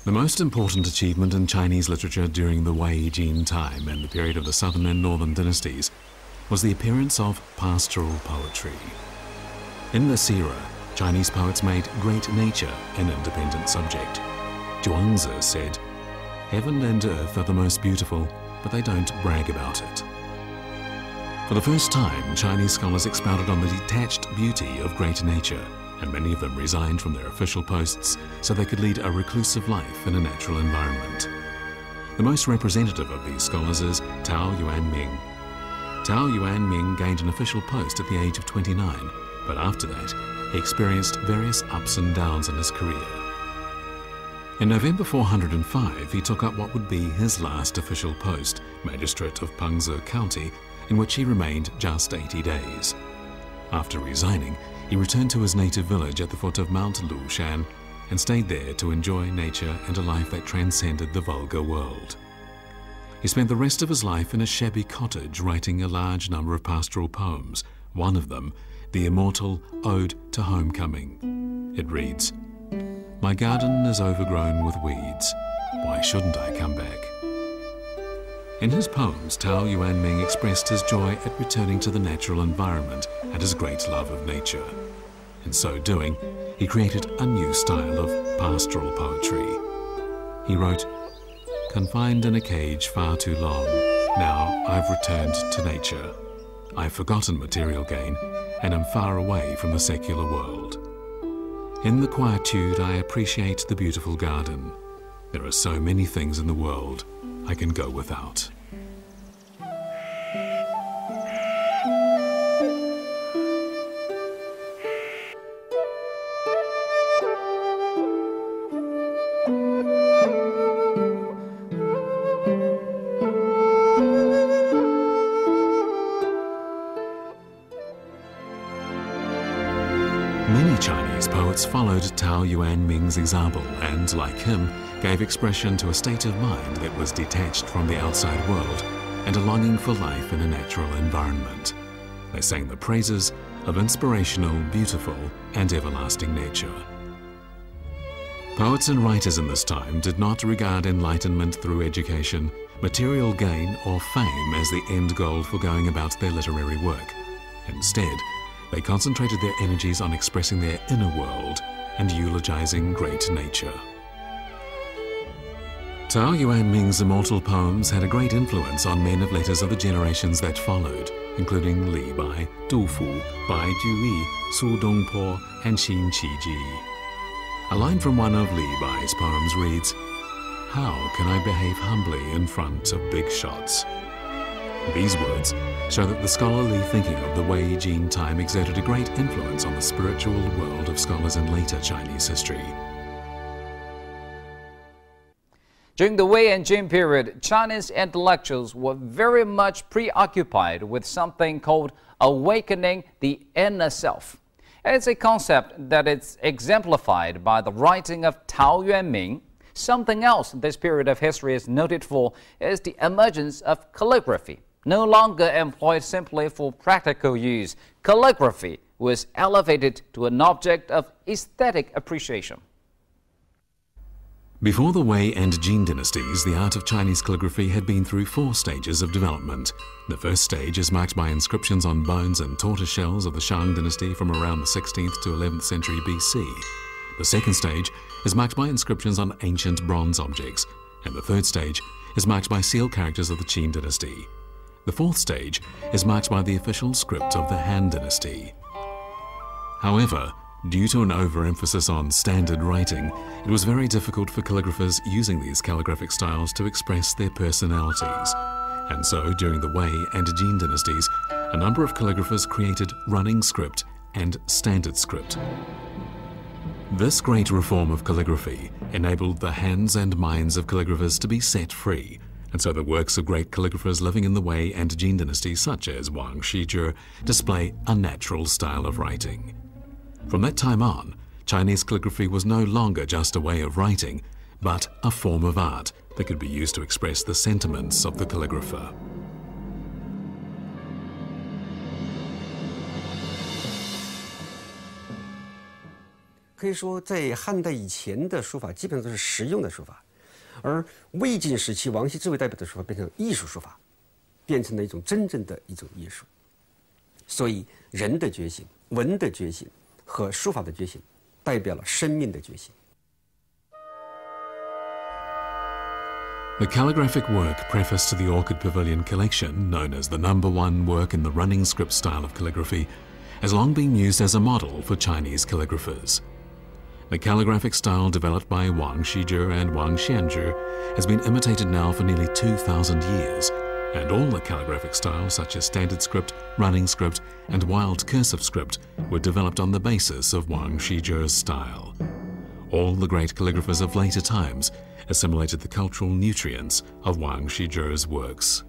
The most important achievement in Chinese literature during the Wei Jin time and the period of the southern and northern dynasties was the appearance of pastoral poetry. In this era, Chinese poets made great nature an independent subject. Zhuangzi said, "Heaven and earth are the most beautiful, but they don't brag about it." For the first time, Chinese scholars expounded on the detached beauty of great nature, and many of them resigned from their official posts so they could lead a reclusive life in a natural environment. The most representative of these scholars is Tao Yuanming. Tao Yuanming gained an official post at the age of 29, but after that, he experienced various ups and downs in his career. In November 405, he took up what would be his last official post, magistrate of Pengze County, in which he remained just 80 days. After resigning, he returned to his native village at the foot of Mount Lushan and stayed there to enjoy nature and a life that transcended the vulgar world. He spent the rest of his life in a shabby cottage writing a large number of pastoral poems, one of them, the immortal Ode to Homecoming. It reads, "My garden is overgrown with weeds. Why shouldn't I come back?" In his poems, Tao Yuanming expressed his joy at returning to the natural environment and his great love of nature. In so doing, he created a new style of pastoral poetry. He wrote, "Confined in a cage far too long, now I've returned to nature. I've forgotten material gain and am far away from the secular world. In the quietude, I appreciate the beautiful garden. There are so many things in the world I can go without." Many Chinese poets followed Tao Yuanming's example and, like him, gave expression to a state of mind that was detached from the outside world and a longing for life in a natural environment. They sang the praises of inspirational, beautiful, and everlasting nature. Poets and writers in this time did not regard enlightenment through education, material gain, or fame as the end goal for going about their literary work. Instead, they concentrated their energies on expressing their inner world and eulogizing great nature. Tao Yuanming's immortal poems had a great influence on men of letters of the generations that followed, including Li Bai, Du Fu, Bai Juyi, Su Dongpo, and Xin Qiji. A line from one of Li Bai's poems reads, "How can I behave humbly in front of big shots?" These words show that the scholarly thinking of the Wei Jin time exerted a great influence on the spiritual world of scholars in later Chinese history. During the Wei and Jin period, Chinese intellectuals were very much preoccupied with something called awakening the inner self. It's a concept that is exemplified by the writing of Tao Yuanming. Something else this period of history is noted for is the emergence of calligraphy. No longer employed simply for practical use, calligraphy was elevated to an object of aesthetic appreciation. Before the Wei and Jin dynasties, the art of Chinese calligraphy had been through 4 stages of development. The first stage is marked by inscriptions on bones and tortoise shells of the Shang dynasty from around the 16th to 11th century BC. The second stage is marked by inscriptions on ancient bronze objects, and the third stage is marked by seal characters of the Qin dynasty. The fourth stage is marked by the official script of the Han dynasty. However, due to an overemphasis on standard writing, it was very difficult for calligraphers using these calligraphic styles to express their personalities. And so, during the Wei and Jin dynasties, a number of calligraphers created running script and standard script. This great reform of calligraphy enabled the hands and minds of calligraphers to be set free, and so the works of great calligraphers living in the Wei and Jin dynasties, such as Wang Shizhi, display a natural style of writing. From that time on, Chinese calligraphy was no longer just a way of writing, but a form of art that could be used to express the sentiments of the calligrapher. 可以说在汉代以前的书法基本上都是实用的书法，而魏晋时期王羲之为代表的书法变成艺术书法，变成了一种真正的一种艺术。所以人的觉醒、文的觉醒和书法的觉醒，代表了生命的觉醒。The calligraphic work prefaced to the Orchid Pavilion collection, known as the #1 work in the running script style of calligraphy, has long been used as a model for Chinese calligraphers. The calligraphic style developed by Wang Shizhi and Wang Xianzhi has been imitated now for nearly 2,000 years, and all the calligraphic styles such as standard script, running script, and wild cursive script were developed on the basis of Wang Shizhi's style. All the great calligraphers of later times assimilated the cultural nutrients of Wang Shizhi's works.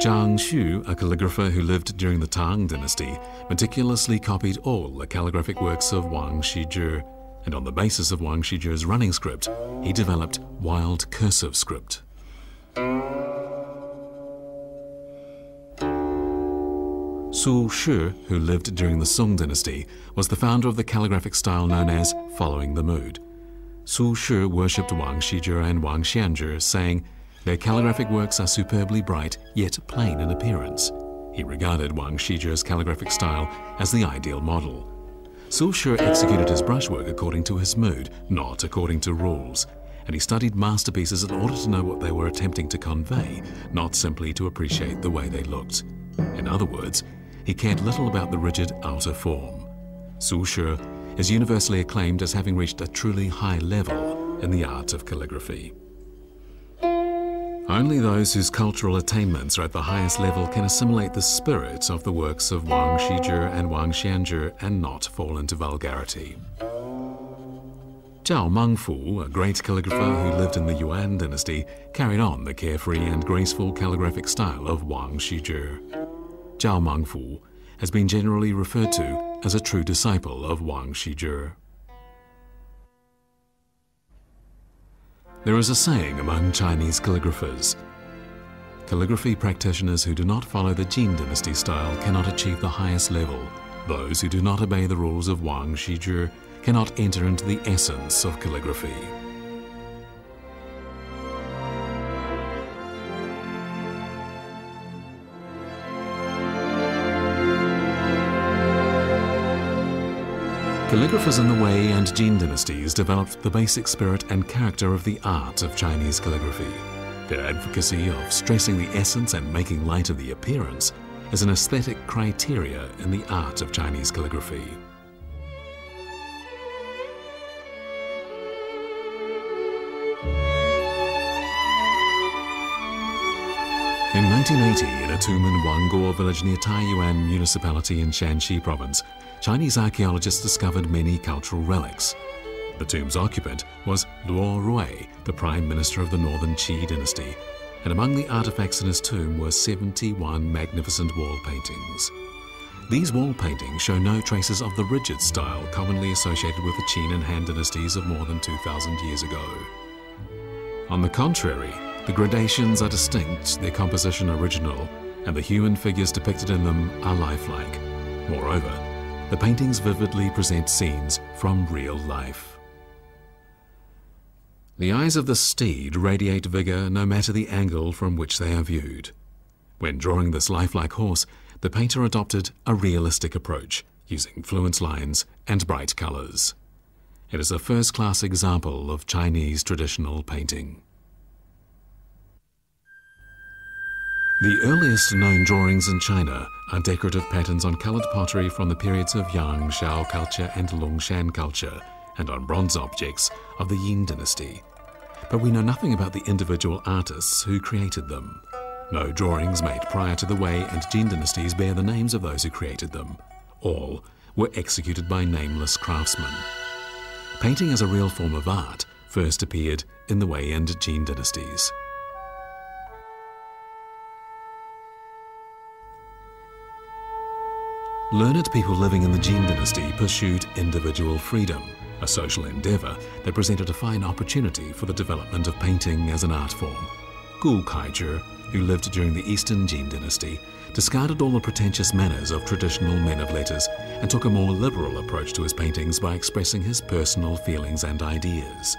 Zhang Xu, a calligrapher who lived during the Tang dynasty, meticulously copied all the calligraphic works of Wang Shizhi, and on the basis of Wang Shizhi's running script, he developed wild cursive script. Su Shi, who lived during the Song dynasty, was the founder of the calligraphic style known as following the mood. Su Shi worshipped Wang Shizhi and Wang Xianzhi, saying, "Their calligraphic works are superbly bright, yet plain in appearance." He regarded Wang Shizhi's calligraphic style as the ideal model. Su Shi executed his brushwork according to his mood, not according to rules, and he studied masterpieces in order to know what they were attempting to convey, not simply to appreciate the way they looked. In other words, he cared little about the rigid outer form. Su Shi is universally acclaimed as having reached a truly high level in the art of calligraphy. Only those whose cultural attainments are at the highest level can assimilate the spirit of the works of Wang Shizhi and Wang Xianzhi and not fall into vulgarity. Zhao Mengfu, a great calligrapher who lived in the Yuan dynasty, carried on the carefree and graceful calligraphic style of Wang Shizhi. Zhao Mengfu has been generally referred to as a true disciple of Wang Shizhi. There is a saying among Chinese calligraphers: calligraphy practitioners who do not follow the Jin dynasty style cannot achieve the highest level. Those who do not obey the rules of Wang Shizhi cannot enter into the essence of calligraphy. Calligraphers in the Wei and Jin dynasties developed the basic spirit and character of the art of Chinese calligraphy. Their advocacy of stressing the essence and making light of the appearance is an aesthetic criteria in the art of Chinese calligraphy. In 1980, in a tomb in Wanguo village near Taiyuan municipality in Shanxi province, Chinese archaeologists discovered many cultural relics. The tomb's occupant was Luo Rui, the prime minister of the northern Qi dynasty, and among the artifacts in his tomb were 71 magnificent wall paintings. These wall paintings show no traces of the rigid style commonly associated with the Qin and Han dynasties of more than 2,000 years ago. On the contrary, the gradations are distinct, their composition original, and the human figures depicted in them are lifelike. Moreover, the paintings vividly present scenes from real life. The eyes of the steed radiate vigor no matter the angle from which they are viewed. When drawing this lifelike horse, the painter adopted a realistic approach, using fluent lines and bright colors. It is a first-class example of Chinese traditional painting. The earliest known drawings in China are decorative patterns on colored pottery from the periods of Yang Shao culture and Longshan culture, and on bronze objects of the Yin dynasty. But we know nothing about the individual artists who created them. No drawings made prior to the Wei and Jin dynasties bear the names of those who created them. All were executed by nameless craftsmen. Painting as a real form of art first appeared in the Wei and Jin dynasties. Learned people living in the Jin dynasty pursued individual freedom, a social endeavor that presented a fine opportunity for the development of painting as an art form. Gu Kaizhi, who lived during the Eastern Jin dynasty, discarded all the pretentious manners of traditional men of letters and took a more liberal approach to his paintings by expressing his personal feelings and ideas.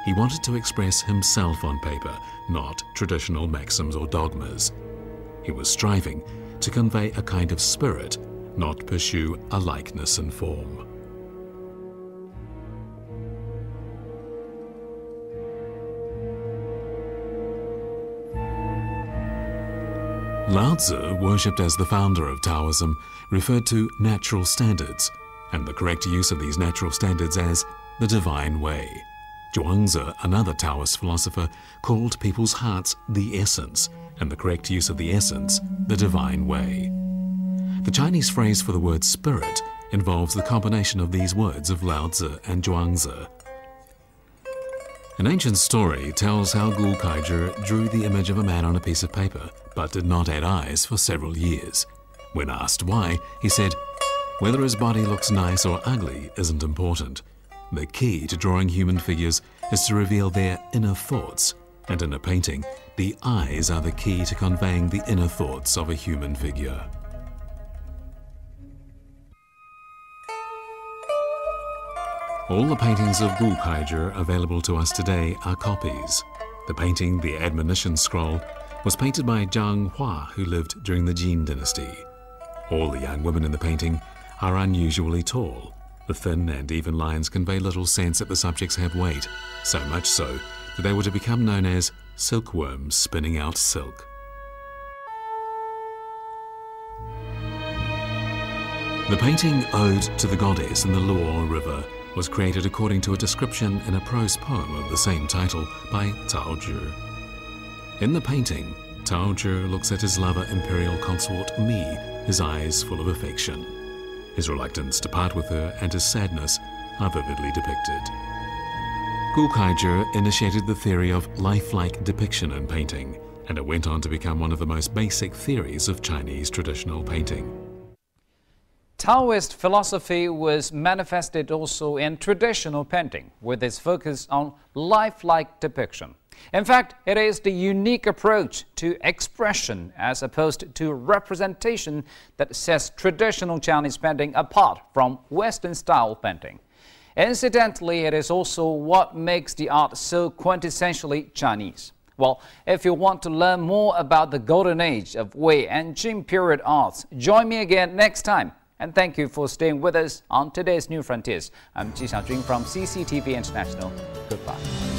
He wanted to express himself on paper, not traditional maxims or dogmas. He was striving to convey a kind of spirit, not pursue a likeness and form. Lao Tzu, worshipped as the founder of Taoism, referred to natural standards, and the correct use of these natural standards as the divine way. Zhuangzi, another Taoist philosopher, called people's hearts the essence, and the correct use of the essence, the divine way. The Chinese phrase for the word spirit involves the combination of these words of Lao Tzu and Zhuangzi. An ancient story tells how Gu Kaizhi drew the image of a man on a piece of paper, but did not add eyes for several years. When asked why, he said, "Whether his body looks nice or ugly isn't important. The key to drawing human figures is to reveal their inner thoughts, and in a painting, the eyes are the key to conveying the inner thoughts of a human figure." All the paintings of Gu Kaizhi available to us today are copies. The painting, The Admonition Scroll, was painted by Zhang Hua, who lived during the Jin dynasty. All the young women in the painting are unusually tall. The thin and even lines convey little sense that the subjects have weight, so much so that they were to become known as silkworms spinning out silk. The painting Ode to the Goddess in the Luo River was created according to a description in a prose poem of the same title by Cao Zhi. In the painting, Cao Zhi looks at his lover imperial consort Mi, his eyes full of affection. His reluctance to part with her and his sadness are vividly depicted. Gu Kaizhi initiated the theory of lifelike depiction in painting, and it went on to become one of the most basic theories of Chinese traditional painting. Taoist philosophy was manifested also in traditional painting, with its focus on lifelike depiction. In fact, it is the unique approach to expression as opposed to representation that sets traditional Chinese painting apart from Western-style painting. Incidentally, it is also what makes the art so quintessentially Chinese. Well, if you want to learn more about the golden age of Wei and Jin period arts, join me again next time. And thank you for staying with us on today's New Frontiers. I'm Ji Xiaojun from CCTV International. Goodbye.